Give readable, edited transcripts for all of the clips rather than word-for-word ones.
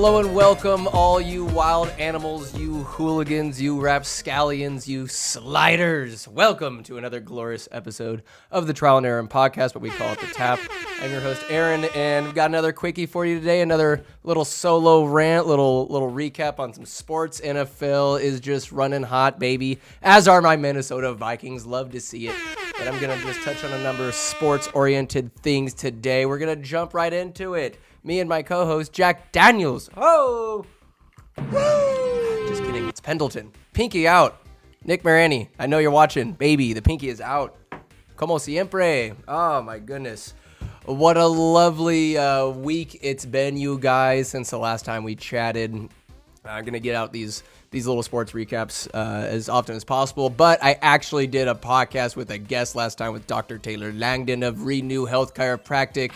Hello and welcome, all you wild animals, you hooligans, you rapscallions, you sliders. Welcome to another glorious episode of the Trial and Aaron podcast, but we call it The Tap. I'm your host, Aaron, and we've got another quickie for you today, another little solo rant, little recap on some sports. NFL is just running hot, baby, as are my Minnesota Vikings. Love to see it. But I'm going to just touch on a number of sports-oriented things today. We're going to jump right into it. Me and my co-host, Jack Daniels. Oh! Woo! Just kidding. It's Pendleton. Pinky out. Nick Marani, I know you're watching. Baby, the pinky is out. Como siempre. Oh, my goodness. What a lovely week it's been, you guys, since the last time we chatted. I'm going to get out these little sports recaps as often as possible, but I actually did a podcast with a guest last time with Dr. Taylor Langdon of Renew Health Chiropractic.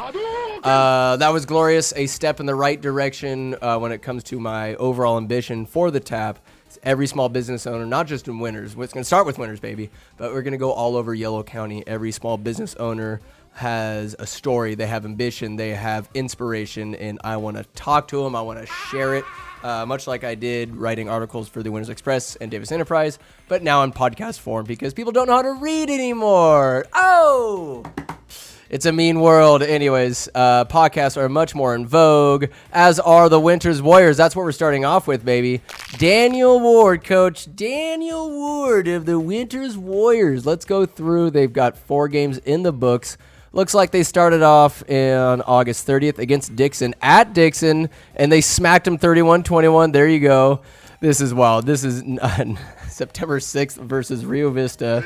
That was glorious, a step in the right direction when it comes to my overall ambition for the Tap. Every small business owner, not just in Winters, it's going to start with Winters, baby, but we're going to go all over Yellow County. Every small business owner has a story, they have ambition, they have inspiration, and I want to talk to them, I want to share it. Much like I did writing articles for the Winters Express and Davis Enterprise, but now in podcast form because people don't know how to read anymore. Oh! It's a mean world. Anyways, podcasts are much more in vogue, as are the Winters Warriors. That's what we're starting off with, baby. Daniel Ward, Coach Daniel Ward of the Winters Warriors. Let's go through. They've got 4 games in the books. Looks like they started off on August 30th against Dixon at Dixon, and they smacked them 31-21. There you go. This is wild. This is September 6th versus Rio Vista,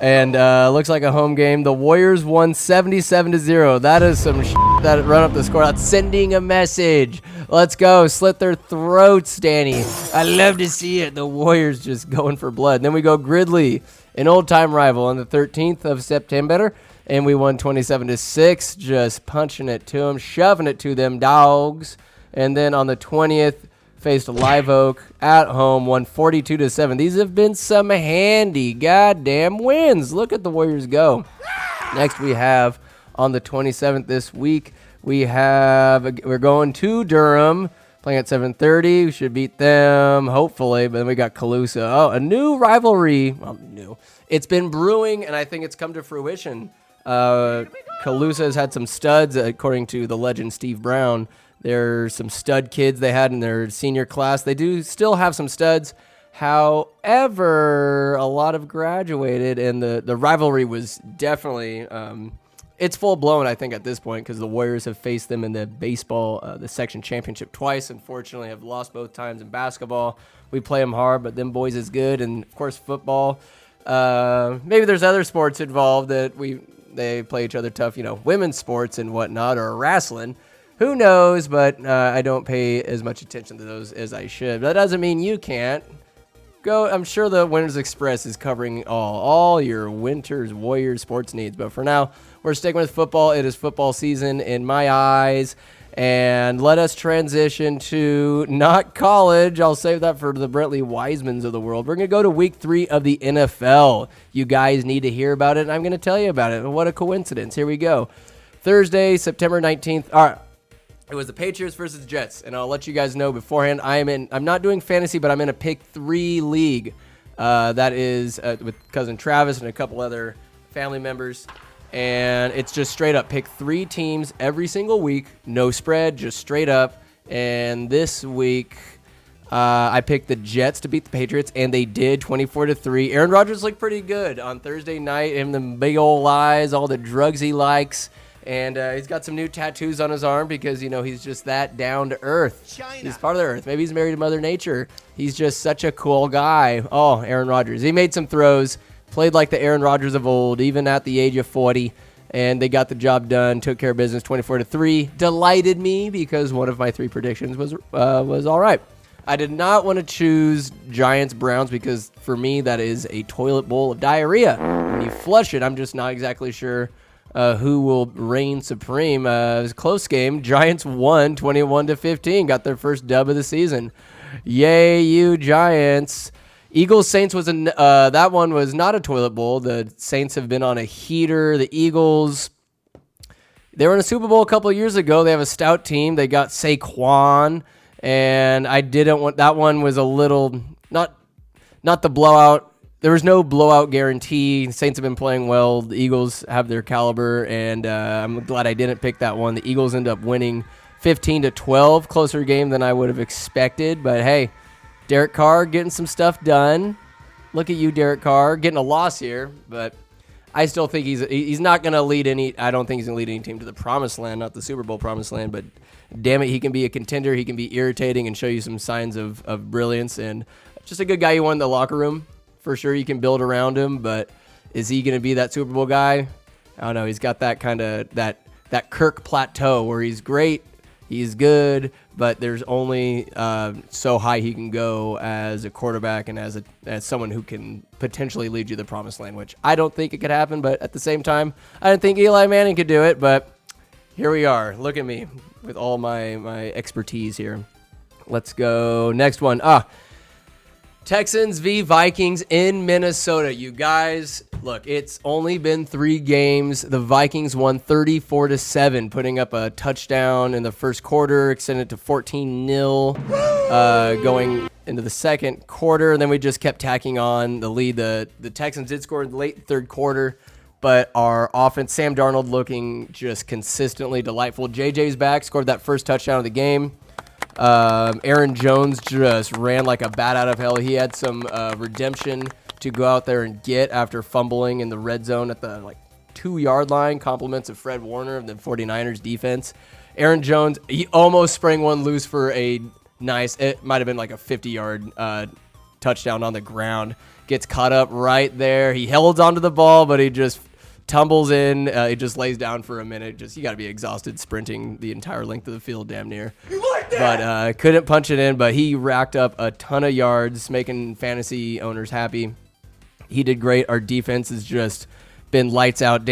and looks like a home game. The Warriors won 77-0. That is some that run up the score. That's sending a message. Let's go. Slit their throats, Danny. I love to see it. The Warriors just going for blood. Then we go Gridley, an old-time rival, on the 13th of September. And we won 27-6, just punching it to them, shoving it to them dogs. And then on the 20th, faced Live Oak at home, won 42-7. These have been some handy goddamn wins. Look at the Warriors go. Next we have on the 27th this week, we're going to Durham, playing at 7:30. We should beat them, hopefully. But then we got Calusa. Oh, a new rivalry. Well, new. It's been brewing, and I think it's come to fruition. Calusa has had some studs, according to the legend Steve Brown. There's some stud kids they had in their senior class. They do still have some studs. However, a lot have graduated, and the rivalry was definitely it's full blown, I think, at this point, because the Warriors have faced them in the baseball, the section championship twice. Unfortunately, have lost both times in basketball. We play them hard, but them boys is good, and of course football. Maybe there's other sports involved that they play each other tough, women's sports and whatnot, or wrestling. Who knows, but I don't pay as much attention to those as I should. But that doesn't mean you can't. Go. I'm sure the Winters Express is covering all your Winters Warriors sports needs. But for now, we're sticking with football. It is football season in my eyes. And let us transition to not college. I'll save that for the Brentley Wisemans of the world. We're going to go to week 3 of the NFL. You guys need to hear about it, and I'm going to tell you about it. What a coincidence. Here we go. Thursday, September 19th. All right. It was the Patriots versus Jets, and I'll let you guys know beforehand. I'm not doing fantasy, but I'm in a pick 3 league. That is with cousin Travis and a couple other family members. And it's just straight up pick 3 teams every single week. No spread, just straight up. And this week, I picked the Jets to beat the Patriots, and they did 24-3. Aaron Rodgers looked pretty good on Thursday night. Him, the big old eyes, all the drugs he likes. And he's got some new tattoos on his arm because, he's just that down to earth. China. He's part of the earth. Maybe he's married to Mother Nature. He's just such a cool guy. Oh, Aaron Rodgers. He made some throws. Played like the Aaron Rodgers of old, even at the age of 40, and they got the job done, took care of business 24-3. Delighted me because one of my 3 predictions was all right. I did not want to choose Giants-Browns because, for me, that is a toilet bowl of diarrhea. When you flush it, I'm just not exactly sure who will reign supreme. It was a close game. Giants won 21-15, got their first dub of the season. Yay, you Giants. Eagles-Saints was that one was not a toilet bowl. The Saints have been on a heater. The Eagles, they were in a Super Bowl a couple of years ago. They have a stout team. They got Saquon and I didn't want that one. Was a little not the blowout. There was no blowout guarantee. The Saints have been playing well. The Eagles have their caliber, and I'm glad I didn't pick that one. The Eagles end up winning 15-12, closer game than I would have expected. But hey, Derek Carr getting some stuff done. Look at you, Derek Carr, getting a loss here, but I still think he's not going to lead any. I don't think he's going to lead any team to the promised land, not the Super Bowl promised land. But damn it, he can be a contender. He can be irritating and show you some signs of brilliance, and just a good guy you want in the locker room for sure. You can build around him, but is he going to be that Super Bowl guy? I don't know. He's got that kind of that Kirk plateau where he's great, he's good, but there's only so high he can go as a quarterback and as someone who can potentially lead you to the promised land, which I don't think it could happen. But at the same time, I didn't think Eli Manning could do it. But here we are. Look at me with all my expertise here. Let's go. Next one. Texans v. Vikings in Minnesota. You guys, look, it's only been 3 games. The Vikings won 34-7, putting up a touchdown in the first quarter, extended to 14-0 going into the second quarter. And then we just kept tacking on the lead. The Texans did score in the late third quarter, but our offense, Sam Darnold looking just consistently delightful. JJ's back, scored that first touchdown of the game. Aaron Jones just ran like a bat out of hell. He had some redemption to go out there and get after fumbling in the red zone at the 2-yard line. Compliments of Fred Warner of the 49ers defense. Aaron Jones, he almost sprang one loose for a nice, it might have been like a 50-yard touchdown on the ground. Gets caught up right there. He held onto the ball, but he just tumbles in. He just lays down for a minute. You got to be exhausted sprinting the entire length of the field damn near. But couldn't punch it in, but he racked up a ton of yards, making fantasy owners happy. He did great. Our defense has just been lights out.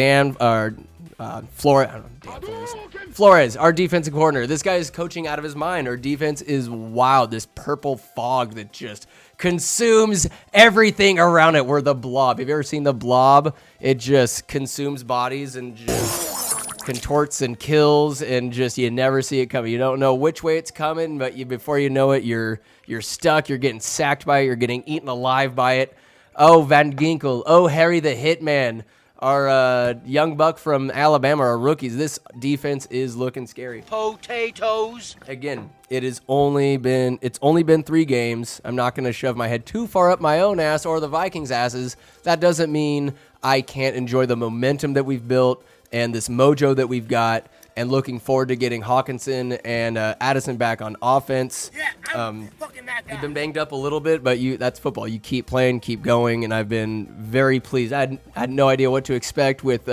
Flores, our defensive coordinator. This guy is coaching out of his mind. Our defense is wild. This purple fog that just consumes everything around it. We're the Blob. Have you ever seen the Blob? It just consumes bodies and just contorts and kills, and just you never see it coming. You don't know which way it's coming, but before you know it, you're stuck. You're getting sacked by it. You're getting eaten alive by it. Oh, Van Ginkel. Oh, Harry the Hitman. Our young buck from Alabama, our rookies. This defense is looking scary. Potatoes. Again, it's only been 3 games. I'm not going to shove my head too far up my own ass or the Vikings' asses. That doesn't mean I can't enjoy the momentum that we've built and this mojo that we've got, and looking forward to getting Hawkinson and Addison back on offense. Yeah, I'm fucking that guy. You've been banged up a little bit, but that's football. You keep playing, keep going, and I've been very pleased. I had no idea what to expect with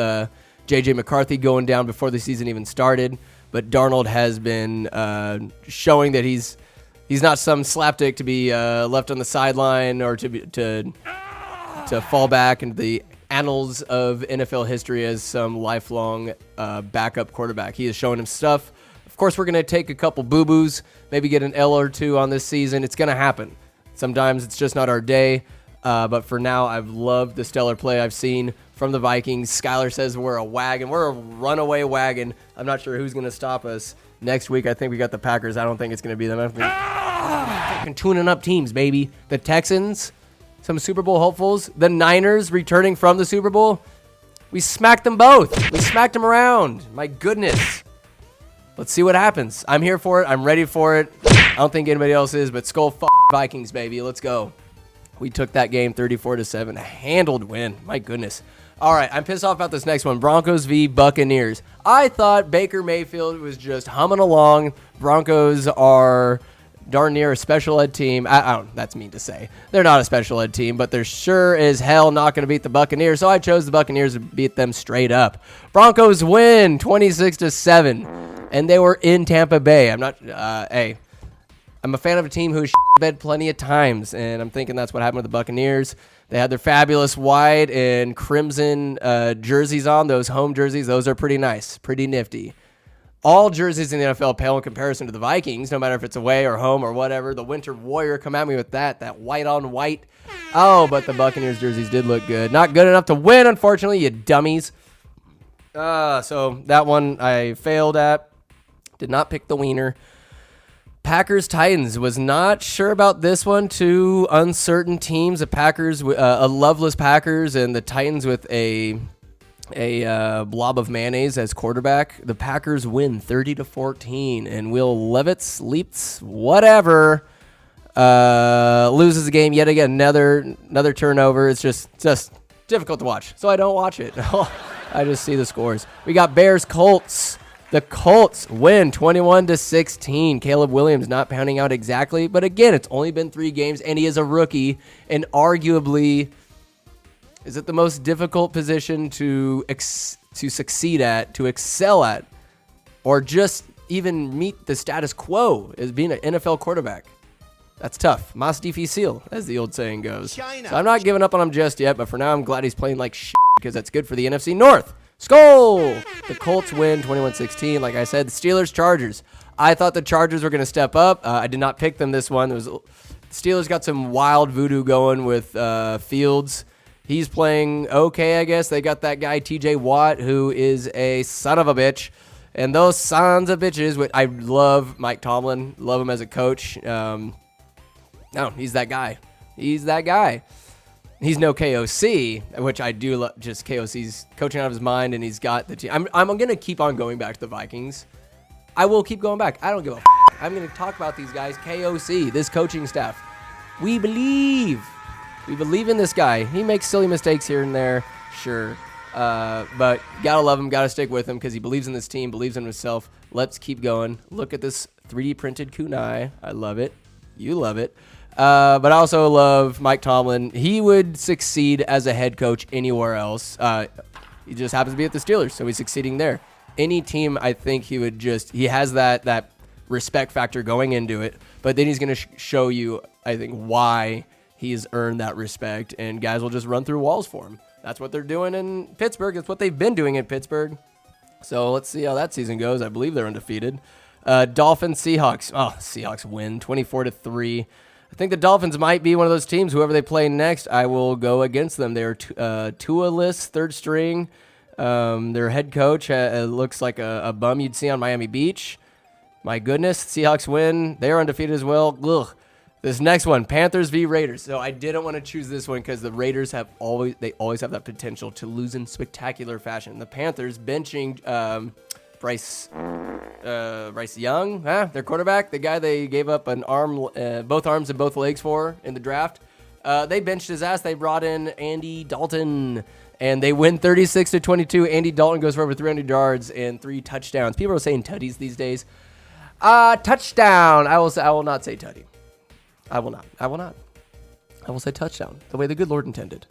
J.J. McCarthy going down before the season even started, but Darnold has been showing that he's not some slapdick to be left on the sideline or to fall back into the annals of NFL history as some lifelong backup quarterback. He has shown him stuff. Of course, we're going to take a couple boo-boos, maybe get an L or 2 on this season. It's going to happen. Sometimes it's just not our day. But for now, I've loved the stellar play I've seen from the Vikings. Skylar says we're a wagon. We're a runaway wagon. I'm not sure who's going to stop us. Next week, I think we got the Packers. I don't think it's going to be them. Fucking tuning up teams, baby. The Texans, some Super Bowl hopefuls. The Niners returning from the Super Bowl. We smacked them both. We smacked them around. My goodness. Let's see what happens. I'm here for it. I'm ready for it. I don't think anybody else is, but Skull Vikings, baby. Let's go. We took that game 34-7. A handled win. My goodness. All right, I'm pissed off about this next one. Broncos v. Buccaneers. I thought Baker Mayfield was just humming along. Broncos are darn near a special ed team. I don't, that's mean to say. They're not a special ed team, but they're sure as hell not going to beat the Buccaneers, so I chose the Buccaneers to beat them straight up. Broncos win 26-7, and they were in Tampa Bay. I'm a fan of a team who's bed plenty of times, and I'm thinking that's what happened with the Buccaneers. They had their fabulous white and crimson jerseys on, those home jerseys. Those are pretty nice, pretty nifty. All jerseys in the NFL pale in comparison to the Vikings, no matter if it's away or home or whatever. The Winter Warrior, come at me with that white on white. Oh, but the Buccaneers jerseys did look good. Not good enough to win, unfortunately, you dummies. So that one I failed at. Did not pick the wiener. Packers Titans, was not sure about this one. Two uncertain teams. The Packers, a loveless Packers, and the Titans with a blob of mayonnaise as quarterback. The Packers win 30-14, and Will Levis, whatever, loses the game yet again. Another turnover. It's just difficult to watch, so I don't watch it. I just see the scores. We got Bears Colts. The Colts win 21-16. Caleb Williams not pounding out exactly, but again, it's only been 3 games, and he is a rookie, and arguably, is it the most difficult position to succeed at, to excel at, or just even meet the status quo as being an NFL quarterback? That's tough. Mas difícil, as the old saying goes. China. So I'm not giving up on him just yet, but for now, I'm glad he's playing like shit because that's good for the NFC North. Skol! The Colts win 21-16. Like I said, the Steelers-Chargers. I thought the Chargers were going to step up. I did not pick them this one. The Steelers got some wild voodoo going with Fields. He's playing okay, I guess. They got that guy, TJ Watt, who is a son of a bitch. And those sons of bitches, which I love Mike Tomlin. Love him as a coach. No, he's that guy. He's that guy. He's no KOC, which I do love. Just KOC's coaching out of his mind, and he's got the team. I'm going to keep on going back to the Vikings. I will keep going back. I don't give a f***. I'm going to talk about these guys. KOC, this coaching staff. We believe. We believe in this guy. He makes silly mistakes here and there, sure. But gotta love him, gotta stick with him because he believes in this team, believes in himself. Let's keep going. Look at this 3D printed kunai. I love it. You love it. But I also love Mike Tomlin. He would succeed as a head coach anywhere else. He just happens to be at the Steelers, so he's succeeding there. Any team, I think he has that respect factor going into it, but then he's going to show you, I think, why he's earned that respect, and guys will just run through walls for him. That's what they're doing in Pittsburgh. That's what they've been doing in Pittsburgh. So let's see how that season goes. I believe they're undefeated. Dolphins, Seahawks. Oh, Seahawks win 24-3. I think the Dolphins might be one of those teams. Whoever they play next, I will go against them. They're Tua-less, third string. Their head coach looks like a bum you'd see on Miami Beach. My goodness, Seahawks win. They're undefeated as well. Ugh. This next one, Panthers v. Raiders. So I didn't want to choose this one because the Raiders always have that potential to lose in spectacular fashion. The Panthers benching Bryce Young, their quarterback, the guy they gave up an arm, both arms and both legs for in the draft. They benched his ass. They brought in Andy Dalton, and they win 36-22. Andy Dalton goes for over 300 yards and 3 touchdowns. People are saying tutties these days. Touchdown. I will not say tutty. I will not. I will say touchdown, the way the good Lord intended.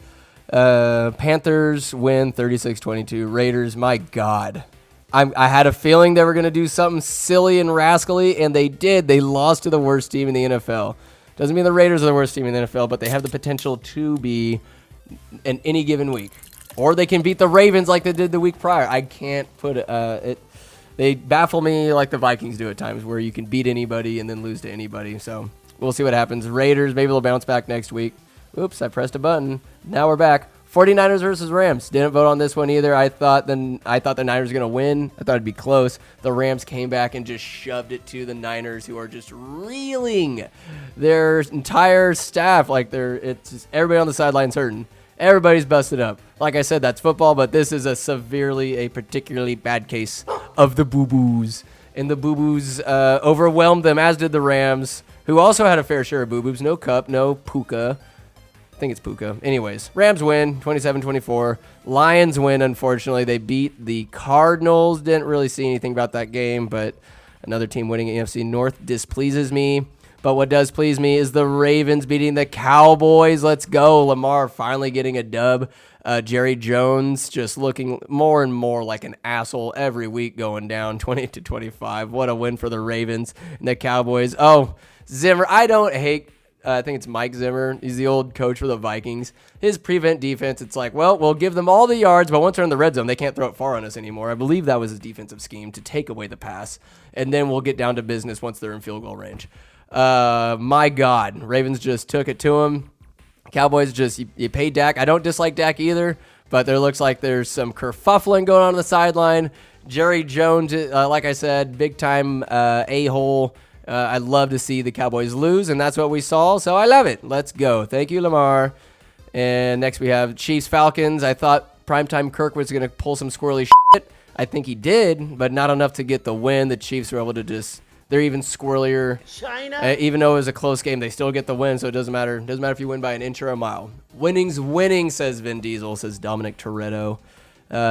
Panthers win 36-22. Raiders, my God. I had a feeling they were going to do something silly and rascally, and they did. They lost to the worst team in the NFL. Doesn't mean the Raiders are the worst team in the NFL, but they have the potential to be in any given week. Or they can beat the Ravens like they did the week prior. I can't put it. They baffle me like the Vikings do at times, where you can beat anybody and then lose to anybody. So we'll see what happens. Raiders, maybe they'll bounce back next week. Oops, I pressed a button. Now we're back. 49ers versus Rams. Didn't vote on this one either. I thought the Niners were going to win. I thought it'd be close. The Rams came back and just shoved it to the Niners, who are just reeling. Their entire staff, it's just everybody on the sidelines hurting. Everybody's busted up. Like I said, that's football, but this is a particularly bad case of the boo-boos. And the boo-boos overwhelmed them, as did the Rams, who also had a fair share of boo-boos. No Cup, no Puka. I think it's Puka. Anyways, Rams win 27-24. Lions win, unfortunately. They beat the Cardinals. Didn't really see anything about that game, but another team winning NFC North displeases me. But what does please me is the Ravens beating the Cowboys. Let's go. Lamar finally getting a dub. Jerry Jones just looking more and more like an asshole every week, going down 20-25. What a win for the Ravens and the Cowboys. Oh, Zimmer, I don't hate. I think it's Mike Zimmer. He's the old coach for the Vikings. His prevent defense, it's like, well, we'll give them all the yards, but once they're in the red zone, they can't throw it far on us anymore. I believe that was his defensive scheme, to take away the pass, and then we'll get down to business once they're in field goal range. My God, Ravens just took it to him. Cowboys just, you pay Dak. I don't dislike Dak either, but there looks like there's some kerfuffling going on the sideline. Jerry Jones, like I said, big-time a-hole. I love to see the Cowboys lose, and that's what we saw, so I love it. Let's go. Thank you, Lamar. And next we have Chiefs-Falcons. I thought primetime Kirk was going to pull some squirrely shit. I think he did, but not enough to get the win. The Chiefs were able to they're even squirrelier. China. Even though it was a close game, they still get the win, so it doesn't matter. It doesn't matter if you win by an inch or a mile. Winning's winning, says Vin Diesel, says Dominic Toretto.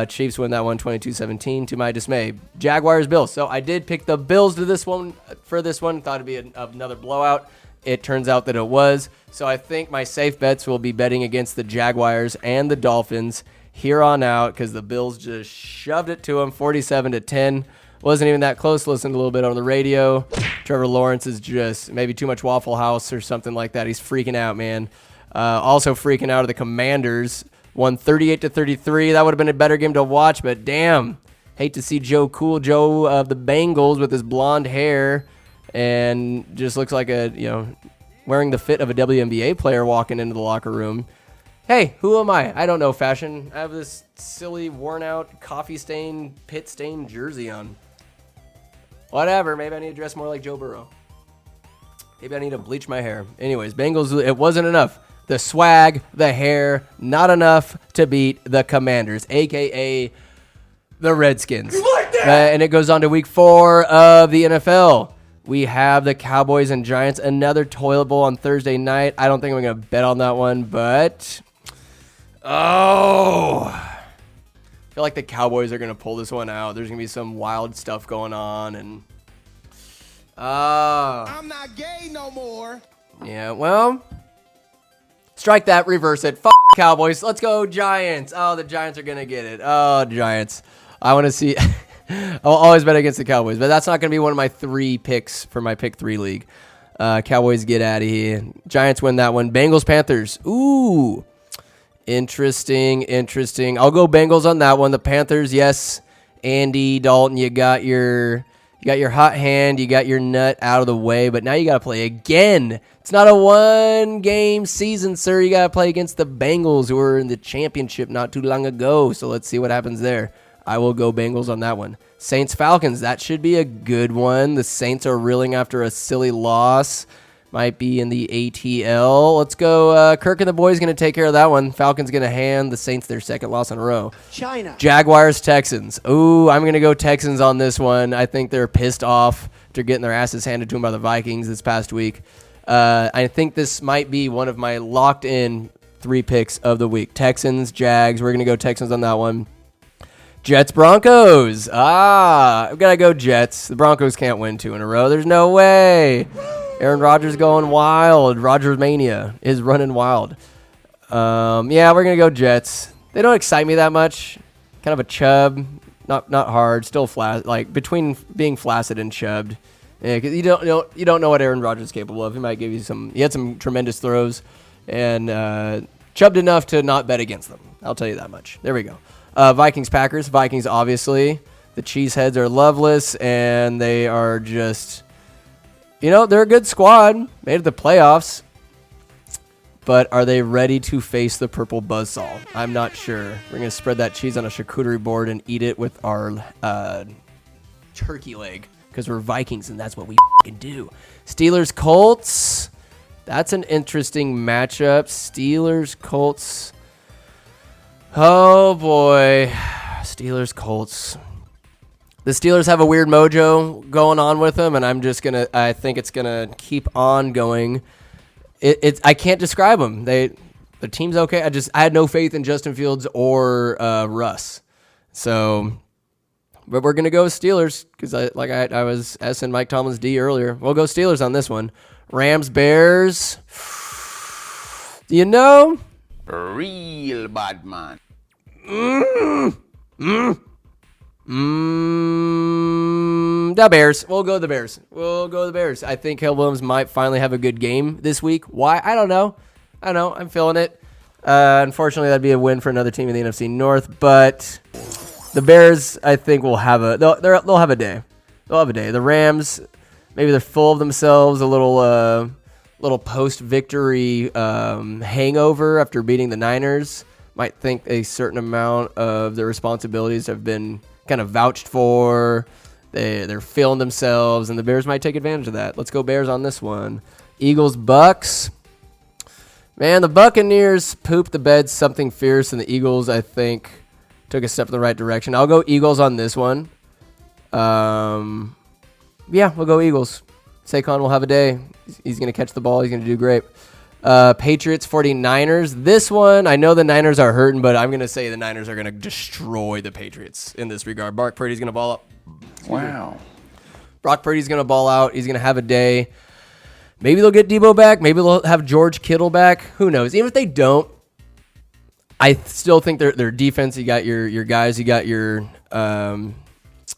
Chiefs win that one 22-17 to my dismay. Jaguars, Bills. So I did pick the Bills to this one for this one. Thought it'd be another blowout. It turns out that it was. So I think my safe bets will be betting against the Jaguars and the Dolphins here on out because the Bills just shoved it to them 47-10. Wasn't even that close. Listened a little bit on the radio. Trevor Lawrence is just maybe too much Waffle House or something like that. He's freaking out, man. Also freaking out of the Commanders. Won 38-33. That would have been a better game to watch, but damn. Hate to see Joe of the Bengals with his blonde hair and just looks like wearing the fit of a WNBA player walking into the locker room. Hey, who am I? I don't know fashion. I have this silly, worn-out, coffee-stained, pit-stained jersey on. Whatever. Maybe I need to dress more like Joe Burrow. Maybe I need to bleach my hair. Anyways, Bengals, it wasn't enough. The swag, the hair, not enough to beat the Commanders, a.k.a. the Redskins. You like that? And it goes on to week 4 of the NFL. We have the Cowboys and Giants, another toilet bowl on Thursday night. I don't think I'm going to bet on that one, but... I feel like the Cowboys are going to pull this one out. There's going to be some wild stuff going on, and... I'm not gay no more. Yeah, well... Strike that, reverse it. Cowboys. Let's go, Giants. Oh, the Giants are going to get it. Oh, Giants. I want to see... I'll always bet against the Cowboys, but that's not going to be one of my 3 picks for my pick 3 league. Cowboys get out of here. Giants win that one. Bengals, Panthers. Ooh. Interesting. I'll go Bengals on that one. The Panthers, yes. Andy Dalton, you got your hot hand, you got your nut out of the way, but now you got to play again. It's not a 1-game season, sir. You got to play against the Bengals, who were in the championship not too long ago. So let's see what happens there. I will go Bengals on that one. Saints, Falcons. That should be a good one. The Saints are reeling after a silly loss. Might be in the ATL. Let's go. Kirk and the boys going to take care of that one. Falcons going to hand the Saints their 2nd loss in a row. China. Jaguars, Texans. Ooh, I'm going to go Texans on this one. I think they're pissed off after getting their asses handed to them by the Vikings this past week. I think this might be one of my locked-in 3 picks of the week. Texans, Jags. We're going to go Texans on that one. Jets, Broncos. I've got to go Jets. The Broncos can't win 2 in a row. There's no way. Aaron Rodgers going wild. Rodgers Mania is running wild. Yeah, we're going to go Jets. They don't excite me that much. Kind of a chub. Not hard. Still flat. Like between being flaccid and chubbed. Yeah, because you don't know what Aaron Rodgers is capable of. He might give you some. He had some tremendous throws, and chubbed enough to not bet against them. I'll tell you that much. There we go. Vikings, Packers. Vikings, obviously. The Cheeseheads are loveless, and they are just, they're a good squad. Made it the playoffs. But are they ready to face the purple buzzsaw? I'm not sure. We're going to spread that cheese on a charcuterie board and eat it with our turkey leg. Because we're Vikings, and that's what we can do. Steelers, Colts. That's an interesting matchup. Steelers, Colts. Oh, boy. Steelers, Colts. The Steelers have a weird mojo going on with them, and I think it's going to keep on going. I can't describe them. The team's okay. I had no faith in Justin Fields or Russ. So... But we're going to go with Steelers because I was S and Mike Tomlin's D earlier. We'll go Steelers on this one. Rams, Bears. Real bad man. The Bears. We'll go the Bears. I think Hill Williams might finally have a good game this week. Why? I don't know. I'm feeling it. Unfortunately, that'd be a win for another team in the NFC North, but... The Bears, I think, will have they'll have a day. They'll have a day. The Rams, maybe they're full of themselves, a little post-victory hangover after beating the Niners. Might think a certain amount of their responsibilities have been kind of vouched for, They're feeling themselves, and the Bears might take advantage of that. Let's go Bears on this one. Eagles, Bucks. Man, the Buccaneers pooped the bed something fierce, and the Eagles, I think, took a step in the right direction. I'll go Eagles on this one. Yeah, we'll go Eagles. Saquon will have a day. He's going to catch the ball. He's going to do great. Patriots, 49ers. This one, I know the Niners are hurting, but I'm going to say the Niners are going to destroy the Patriots in this regard. Brock Purdy's going to ball up. Wow. Brock Purdy's going to ball out. He's going to have a day. Maybe they'll get Debo back. Maybe they'll have George Kittle back. Who knows? Even if they don't, I still think their defense. You got your guys. You got your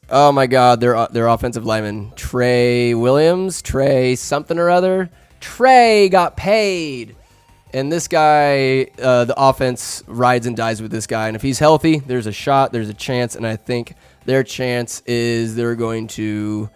oh my God, their offensive lineman Trey Williams, Trey something or other. Trey got paid, and this guy, the offense rides and dies with this guy. And if he's healthy, there's a shot, there's a chance, and I think their chance is they're going to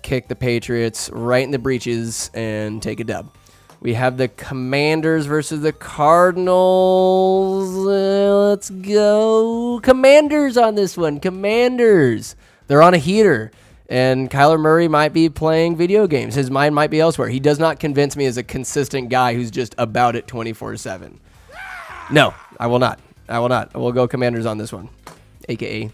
kick the Patriots right in the breeches and take a dub. We have the Commanders versus the Cardinals. Let's go Commanders on this one. Commanders. They're on a heater, and Kyler Murray might be playing video games. His mind might be elsewhere. He does not convince me as a consistent guy who's just about it 24/7. No, I will not. I will go Commanders on this one, a.k.a.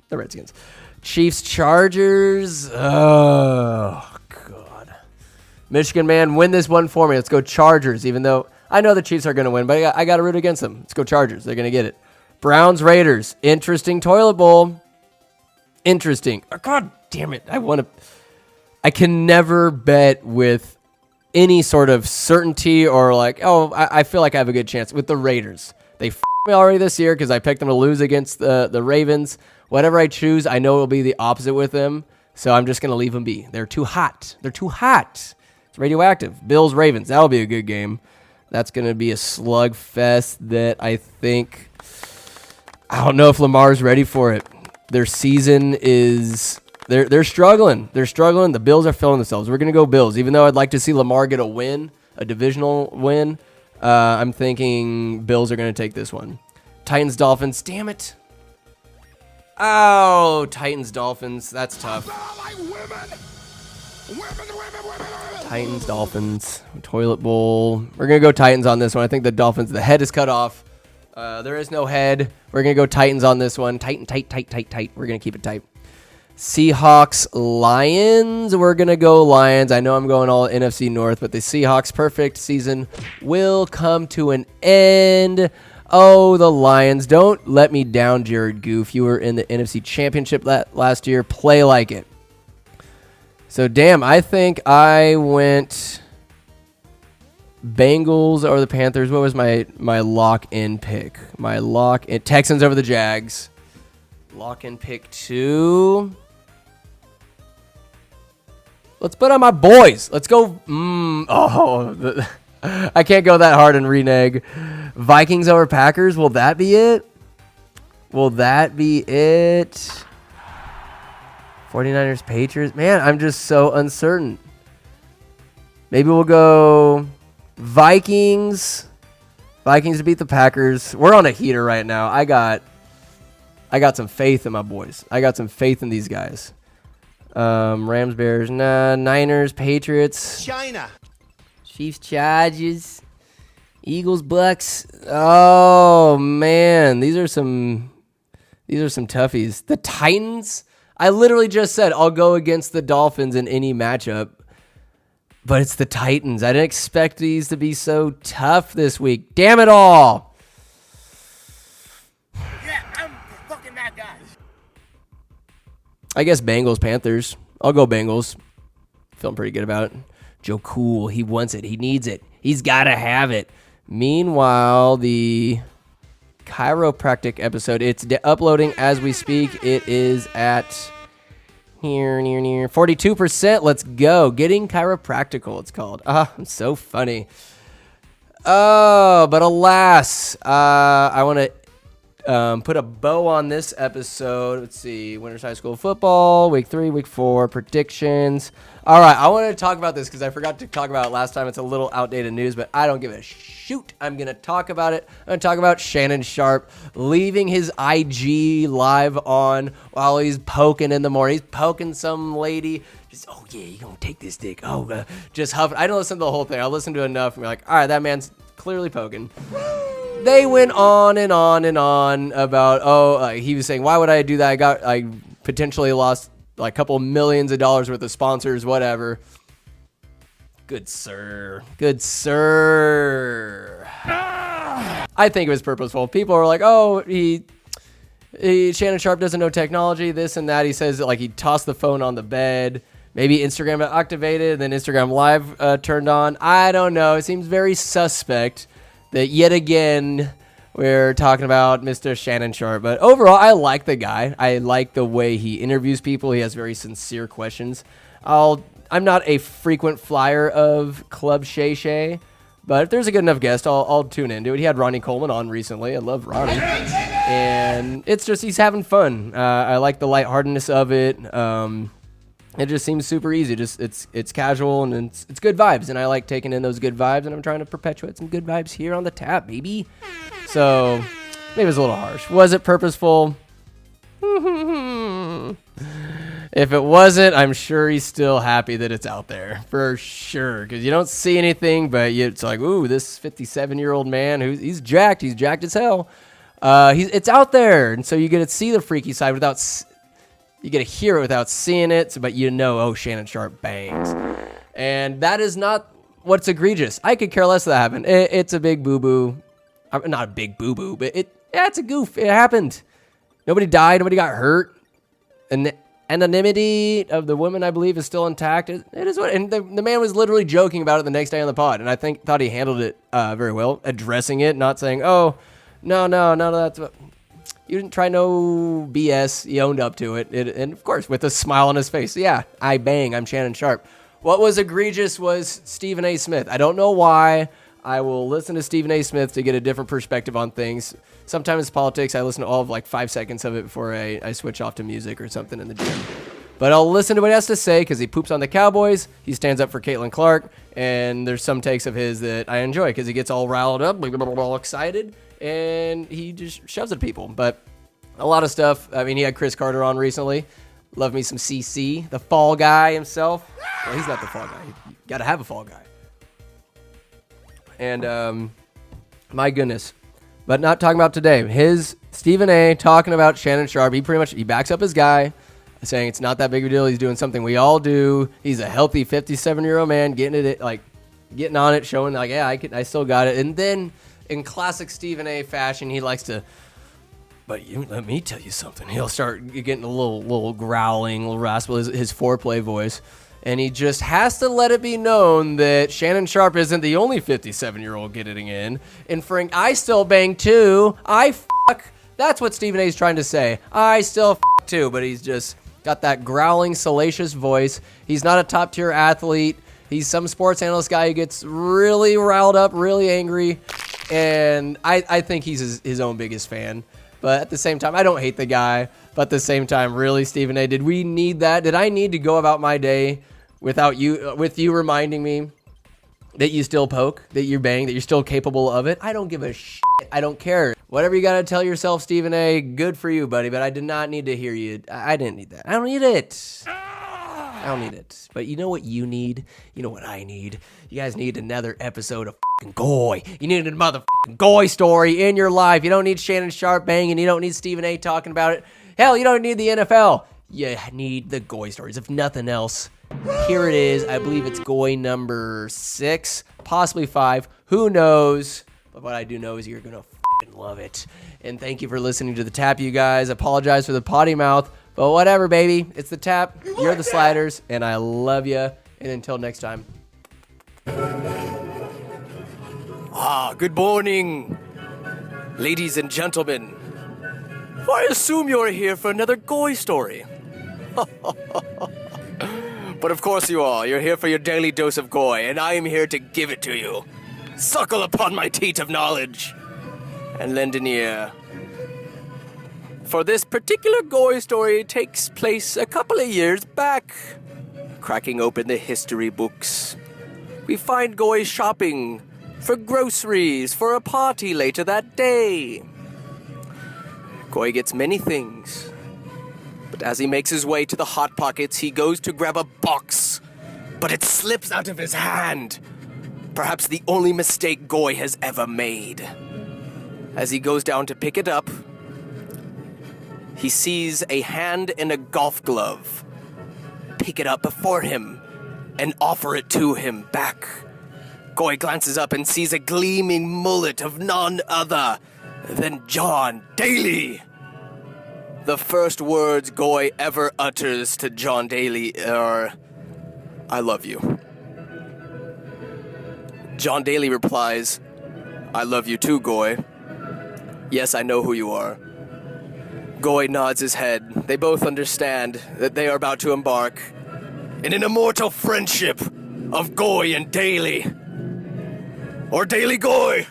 the Redskins. Chiefs, Chargers. Oh, God. Michigan, man, win this one for me. Let's go Chargers, even though I know the Chiefs are going to win, but I got to root against them. Let's go Chargers. They're going to get it. Browns, Raiders. Interesting toilet bowl. Interesting. Oh, God damn it. I can never bet with any sort of certainty or like, I feel like I have a good chance with the Raiders. They f***ed me already this year because I picked them to lose against the Ravens. Whatever I choose, I know it'll be the opposite with them. So I'm just going to leave them be. They're too hot. It's radioactive. Bills, Ravens. That'll be a good game. That's going to be a slugfest that I think, I don't know if Lamar's ready for it. Their season is, they're struggling. The Bills are filling themselves. We're going to go Bills. Even though I'd like to see Lamar get a win, a divisional win, I'm thinking Bills are going to take this one. Titans, Dolphins. Damn it. Oh, Titans, Dolphins. That's tough. Titans, Dolphins. Toilet bowl. We're going to go Titans on this one. I think the Dolphins, the head is cut off. There is no head. We're going to go Titans on this one. Tight. We're going to keep it tight. Seahawks, Lions. We're going to go Lions. I know I'm going all NFC North, but the Seahawks' perfect season will come to an end. Oh, the Lions. Don't let me down, Jared Goof. You were in the NFC Championship last year. Play like it. So, damn, I think I went Bengals or the Panthers. What was my lock-in pick? My lock-in Texans over the Jags. Lock-in pick 2. Let's put on my boys. Let's go. I can't go that hard and renege. Vikings over Packers. Will that be it? 49ers, Patriots. Man, I'm just so uncertain. Maybe we'll go Vikings. Vikings to beat the Packers. We're on a heater right now. I got some faith in my boys. I got some faith in these guys. Rams, Bears, nah. Niners, Patriots. China. Chiefs, Chargers. Eagles, Bucks. Oh man, these are some toughies. The Titans. I literally just said I'll go against the Dolphins in any matchup, but it's the Titans. I didn't expect these to be so tough this week. Damn it all. Yeah, I'm fucking that guy. I guess Bengals, Panthers. I'll go Bengals. Feeling pretty good about it. Joe Cool, he wants it. He needs it. He's got to have it. Meanwhile, the chiropractic episode, it's uploading as we speak. It is at near 42%. Let's go. Getting chiropractical, it's called. It's so funny. Oh, but alas, I want to put a bow on this episode. Let's see. Winners High School football, week 3, week 4, predictions. All right, I wanted to talk about this because I forgot to talk about it last time. It's a little outdated news, but I don't give a shoot. I'm going to talk about it. I'm going to talk about Shannon Sharp leaving his IG live on while he's poking in the morning. He's poking some lady. Just, oh, yeah, you're going to take this dick. Oh, just huff. I don't listen to the whole thing. I listened to enough and be like, all right, that man's clearly poking. They went on and on and on about, he was saying, why would I do that? I potentially lost like a couple millions of dollars worth of sponsors, whatever. Good sir. Good sir. I think it was purposeful. People were like, oh, Shannon Sharp doesn't know technology, this and that. He says that like he tossed the phone on the bed. Maybe Instagram activated, then Instagram Live turned on. I don't know. It seems very suspect that yet again we're talking about Mr. Shannon Sharp. But overall, I like the guy. I like the way he interviews people. He has very sincere questions. I'm not a frequent flyer of Club Shay Shay, but if there's a good enough guest, I'll tune into it. He had Ronnie Coleman on recently. I love Ronnie. And it's just he's having fun. I like the lightheartedness of it. It just seems super easy. Just it's casual and it's good vibes, and I like taking in those good vibes, and I'm trying to perpetuate some good vibes here on the tap, baby. So maybe it was a little harsh. Was it purposeful? If it wasn't, I'm sure he's still happy that it's out there for sure. Because you don't see anything, but it's like, ooh, this 57-year-old man he's jacked. He's jacked as hell. It's out there, and so you get to see the freaky side without. You get to hear it without seeing it, but oh, Shannon Sharp bangs. And that is not what's egregious. I could care less if that happened. It's a big boo-boo. Not a big boo-boo, but it's a goof. It happened. Nobody died. Nobody got hurt. And the anonymity of the woman, I believe, is still intact. It is what. And the man was literally joking about it the next day on the pod, and I thought he handled it very well, addressing it, not saying, oh, no, that's what. You didn't try no BS. He owned up to it. And, of course, with a smile on his face. Yeah, I bang. I'm Shannon Sharp. What was egregious was Stephen A. Smith. I don't know why. I will listen to Stephen A. Smith to get a different perspective on things. Sometimes it's politics. I listen to all of like 5 seconds of it before I switch off to music or something in the gym. But I'll listen to what he has to say because he poops on the Cowboys. He stands up for Caitlin Clark. And there's some takes of his that I enjoy because he gets all riled up, all excited. And he just shoves at people. But a lot of stuff. I mean, he had Chris Carter on recently. Love me some CC, the fall guy himself. Well, he's not the fall guy. You got to have a fall guy. And my goodness. But not talking about today. His Stephen A. talking about Shannon Sharp. He backs up his guy, saying it's not that big of a deal. He's doing something we all do. He's a healthy 57-year-old man getting on it, showing like, yeah, I still got it. And then in classic Stephen A. fashion, he likes to, but let me tell you something. He'll start getting a little growling, a little raspy, his foreplay voice. And he just has to let it be known that Shannon Sharp isn't the only 57-year-old getting in. And Frank, I still bang too. That's what Stephen A. is trying to say. I still too, but he's just got that growling, salacious voice. He's not a top-tier athlete. He's some sports analyst guy who gets really riled up, really angry. And I think he's his own biggest fan. But at the same time, I don't hate the guy. But at the same time, really, Stephen A., did we need that? Did I need to go about my day with you reminding me that you still poke, that you bang, that you're still capable of it? I don't give a shit. I don't care. Whatever you got to tell yourself, Stephen A., good for you, buddy. But I did not need to hear you. I didn't need that. I don't need it. I don't need it. But you know what you need? You know what I need? You guys need another episode of fucking Goy. You need a motherfucking Goy story in your life. You don't need Shannon Sharp banging. You don't need Stephen A. talking about it. Hell, you don't need the NFL. You need the Goy stories. If nothing else, here it is. I believe it's Goy number 6, possibly 5. Who knows? But what I do know is you're going to fucking love it. And thank you for listening to The Tap, you guys. Apologize for the potty mouth. But whatever, baby. It's The Tap. You're the Sliders. And I love you. And until next time. Good morning, ladies and gentlemen. I assume you're here for another Goy story. But of course you are. You're here for your daily dose of Goy, and I am here to give it to you. Suckle upon my teat of knowledge and lend an ear. For this particular Goy story takes place a couple of years back. Cracking open the history books, we find Goy shopping for groceries for a party later that day. Goy gets many things, but as he makes his way to the Hot Pockets, he goes to grab a box, but it slips out of his hand. Perhaps the only mistake Goy has ever made. As he goes down to pick it up, he sees a hand in a golf glove pick it up before him and offer it to him back. Goy glances up and sees a gleaming mullet of none other than John Daly. The first words Goy ever utters to John Daly are, "I love you." John Daly replies, "I love you too, Goy. Yes, I know who you are." Goy nods his head. They both understand that they are about to embark in an immortal friendship of Goy and Daly. Or Daly Goy,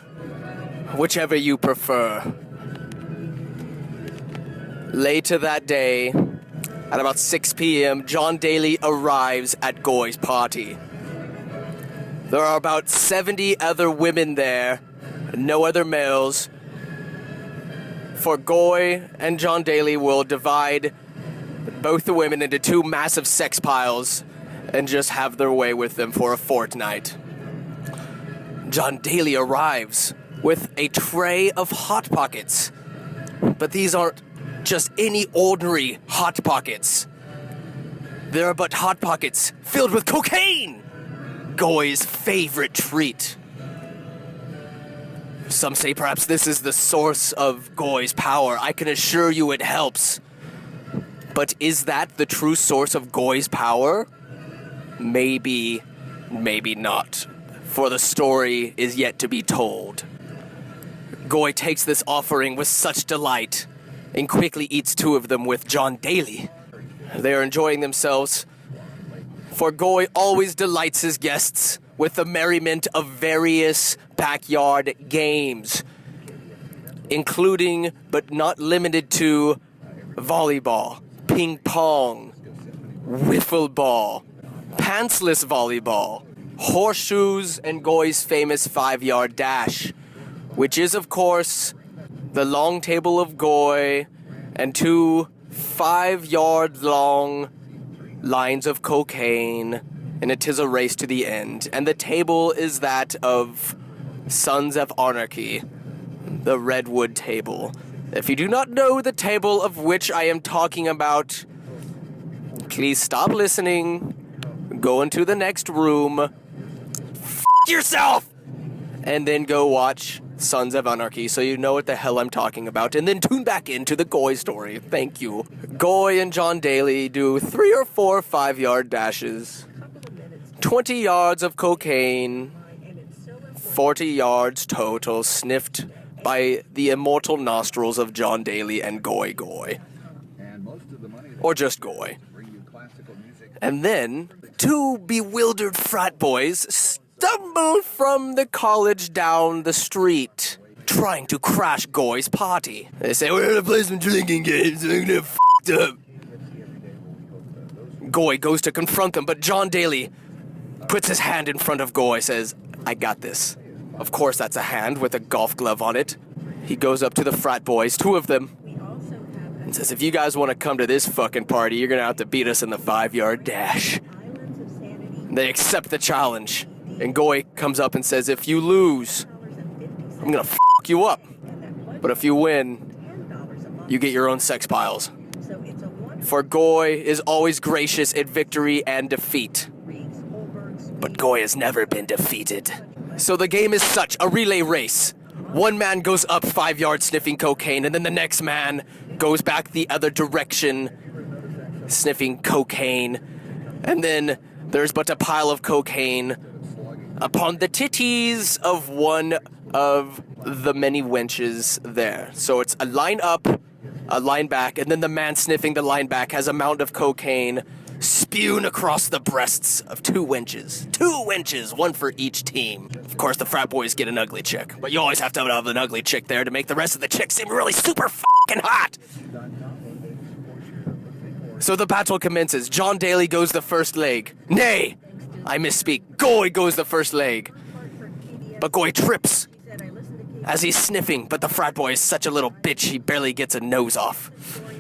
whichever you prefer. Later that day, at about 6 p.m., John Daly arrives at Goy's party. There are about 70 other women there, no other males. For Goy and John Daly will divide both the women into two massive sex piles and just have their way with them for a fortnight. John Daly arrives with a tray of Hot Pockets, but these aren't just any ordinary Hot Pockets. They're but Hot Pockets filled with cocaine, Goy's favorite treat. Some say perhaps this is the source of Goy's power. I can assure you it helps. But is that the true source of Goy's power? Maybe, maybe not. For the story is yet to be told. Goy takes this offering with such delight and quickly eats 2 of them with John Daly. They are enjoying themselves, for Goy always delights his guests with the merriment of various backyard games, including but not limited to volleyball, ping pong, wiffle ball, pantsless volleyball, horseshoes, and Goy's famous 5-yard dash, which is, of course, the long table of Goy and 2 5-yard-long lines of cocaine, and it is a race to the end. And the table is that of Sons of Anarchy, the Redwood table. If you do not know the table of which I am talking about, please stop listening, go into the next room, yourself, and then go watch Sons of Anarchy so you know what the hell I'm talking about, and then tune back into the Goy story. Thank you. Goy and John Daly do 3 or 4 5-yard dashes, 20 yards of cocaine, 40 yards total, sniffed by the immortal nostrils of John Daly and Goy Goy. Or just Goy. And then 2 bewildered frat boys stumble from the college down the street, trying to crash Goy's party. They say, "We're gonna play some drinking games, and we're gonna get f***ed up." Goy goes to confront them, but John Daly puts his hand in front of Goy, says, "I got this." Of course that's a hand with a golf glove on it. He goes up to the frat boys, 2 of them, and says, "If you guys want to come to this fucking party, you're gonna have to beat us in the 5-yard dash." They accept the challenge, and Goy comes up and says, "If you lose, I'm gonna f*** you up. But if you win, you get your own sex piles." For Goy is always gracious at victory and defeat. But Goy has never been defeated. So the game is such a relay race. One man goes up 5 yards sniffing cocaine, and then the next man goes back the other direction sniffing cocaine. And then there's but a pile of cocaine upon the titties of one of the many wenches there. So it's a line up, a line back, and then the man sniffing the line back has a mound of cocaine spewing across the breasts of two wenches. 2 wenches, one for each team. Of course, the frat boys get an ugly chick, but you always have to have an ugly chick there to make the rest of the chicks seem really super fucking hot. So the battle commences. John Daly goes the first leg. Nay, I misspeak. Goy goes the first leg. But Goy trips as he's sniffing, but the frat boy is such a little bitch he barely gets a nose off.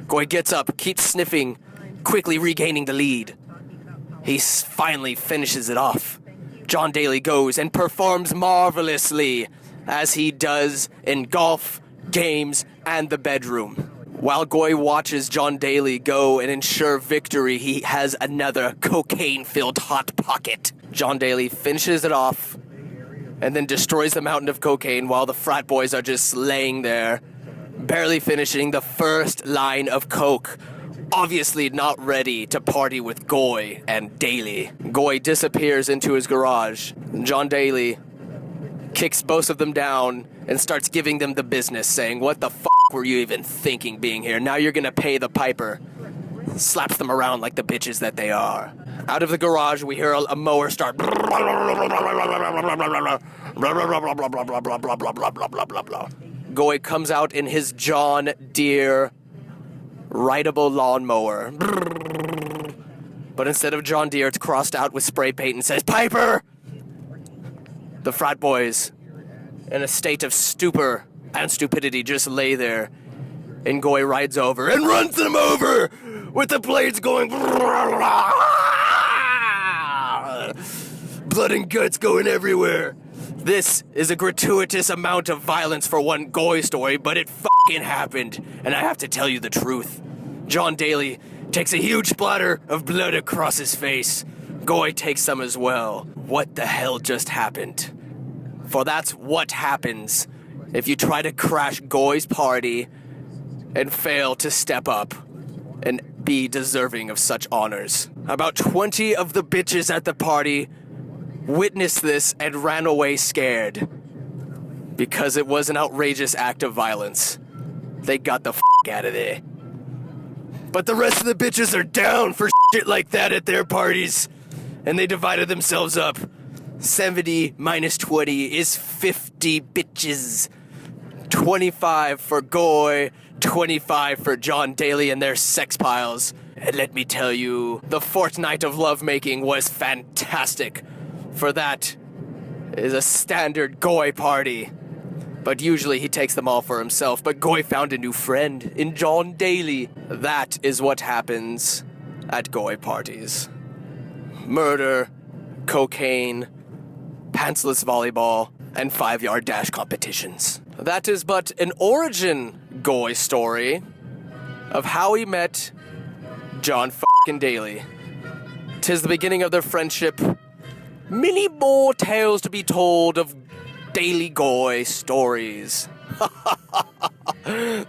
Goy gets up, keeps sniffing, quickly regaining the lead. He finally finishes it off. John Daly goes and performs marvelously, as he does in golf, games, and the bedroom. While Goy watches John Daly go and ensure victory, he has another cocaine-filled hot pocket. John Daly finishes it off and then destroys the mountain of cocaine while the frat boys are just laying there, barely finishing the first line of coke. Obviously not ready to party with Goy and Daly. Goy disappears into his garage. John Daly kicks both of them down and starts giving them the business, saying, "What the fuck were you even thinking being here? Now you're gonna pay the piper." Slaps them around like the bitches that they are. Out of the garage, we hear a mower start. Goy comes out in his John Deere rideable lawnmower. But instead of John Deere, it's crossed out with spray paint and says, "Piper!" The frat boys, in a state of stupor and stupidity, just lay there. And Goy rides over and runs them over with the blades going. Blood and guts going everywhere. This is a gratuitous amount of violence for one Goy story, but it fucking happened, and I have to tell you the truth. John Daly takes a huge splatter of blood across his face. Goy takes some as well. What the hell just happened? For that's what happens if you try to crash Goy's party and fail to step up and be deserving of such honors. About 20 of the bitches at the party witnessed this and ran away scared because it was an outrageous act of violence. They got the out of there. But the rest of the bitches are down for shit like that at their parties, and they divided themselves up. 70 minus 20 is 50 bitches. 25 for Goy, 25 for John Daly and their sex piles. And let me tell you, the fortnight of lovemaking was fantastic. For that is a standard Goy party. But usually he takes them all for himself. But Goy found a new friend in John Daly. That is what happens at Goy parties. Murder, cocaine, pantsless volleyball, and 5-yard dash competitions. That is but an origin Goy story of how he met John fucking Daly. 'Tis the beginning of their friendship. Many more tales to be told of Daily Goy stories.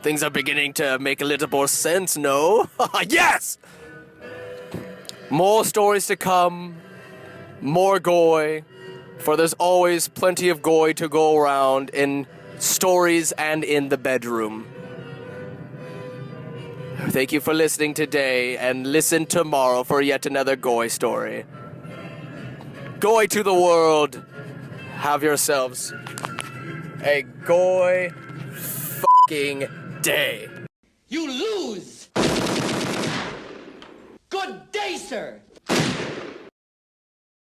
Things are beginning to make a little more sense, no? Yes! More stories to come. More Goy. For there's always plenty of Goy to go around in stories and in the bedroom. Thank you for listening today, and listen tomorrow for yet another Goy story. Goy to the world. Have yourselves a Goy fucking day. You lose! Good day, sir!